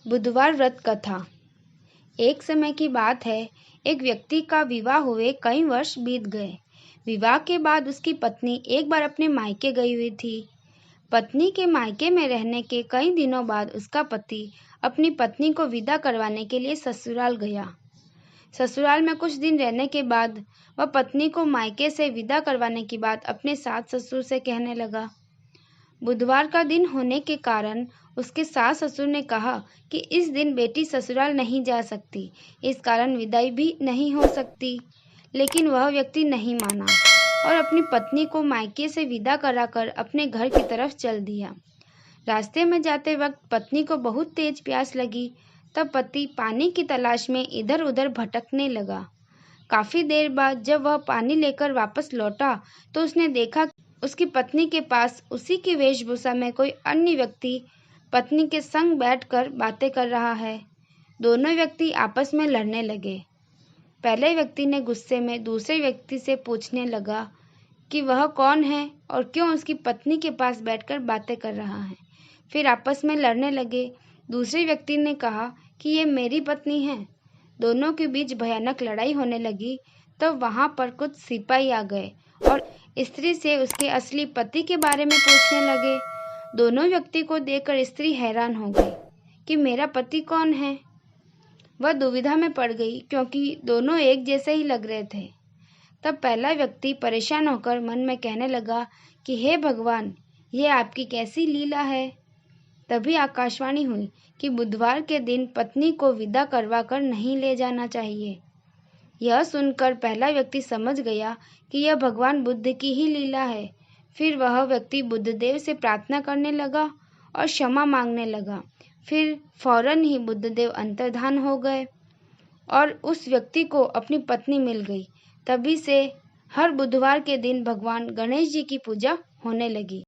बुधवार व्रत कथा। एक समय की बात है, एक व्यक्ति का विवाह हुए कई वर्ष बीत गए। विवाह के बाद उसकी पत्नी एक बार अपने मायके गई हुई थी। पत्नी के मायके में रहने के कई दिनों बाद उसका पति अपनी पत्नी को विदा करवाने के लिए ससुराल गया। ससुराल में कुछ दिन रहने के बाद वह पत्नी को मायके से विदा करवाने की बात अपने सास ससुर से कहने लगा। बुधवार का दिन होने के कारण उसके सास ससुर ने कहा कि इस दिन बेटी ससुराल नहीं जा सकती, इस कारण विदाई भी नहीं हो सकती। लेकिन वह व्यक्ति नहीं माना और अपनी पत्नी को मायके से विदा कराकर अपने घर की तरफ चल दिया। रास्ते में जाते वक्त पत्नी को बहुत तेज प्यास लगी। तब पति पानी की तलाश में इधर उधर भटकने लगा। काफी देर बाद जब वह पानी लेकर वापस लौटा तो उसने देखा उसकी पत्नी के पास उसी की वेशभूषा में कोई अन्य व्यक्ति पत्नी के संग बैठकर बातें कर रहा है। दोनों व्यक्ति आपस में लड़ने लगे। पहले व्यक्ति ने गुस्से में दूसरे व्यक्ति से पूछने लगा कि वह कौन है और क्यों उसकी पत्नी के पास बैठकर बातें कर रहा है। फिर आपस में लड़ने लगे। दूसरे व्यक्ति ने कहा कि ये मेरी पत्नी है। दोनों के बीच भयानक लड़ाई होने लगी। तब वहां पर कुछ सिपाही आ गए और स्त्री से उसके असली पति के बारे में पूछने लगे। दोनों व्यक्ति को देखकर स्त्री हैरान हो गई कि मेरा पति कौन है। वह दुविधा में पड़ गई क्योंकि दोनों एक जैसे ही लग रहे थे। तब पहला व्यक्ति परेशान होकर मन में कहने लगा कि हे भगवान, ये आपकी कैसी लीला है। तभी आकाशवाणी हुई कि बुधवार के दिन पत्नी को विदा करवा कर नहीं ले जाना चाहिए। यह सुनकर पहला व्यक्ति समझ गया कि यह भगवान बुद्ध की ही लीला है। फिर वह व्यक्ति बुद्धदेव से प्रार्थना करने लगा और क्षमा मांगने लगा। फिर फौरन ही बुद्धदेव अंतर्धान हो गए और उस व्यक्ति को अपनी पत्नी मिल गई। तभी से हर बुधवार के दिन भगवान गणेश जी की पूजा होने लगी।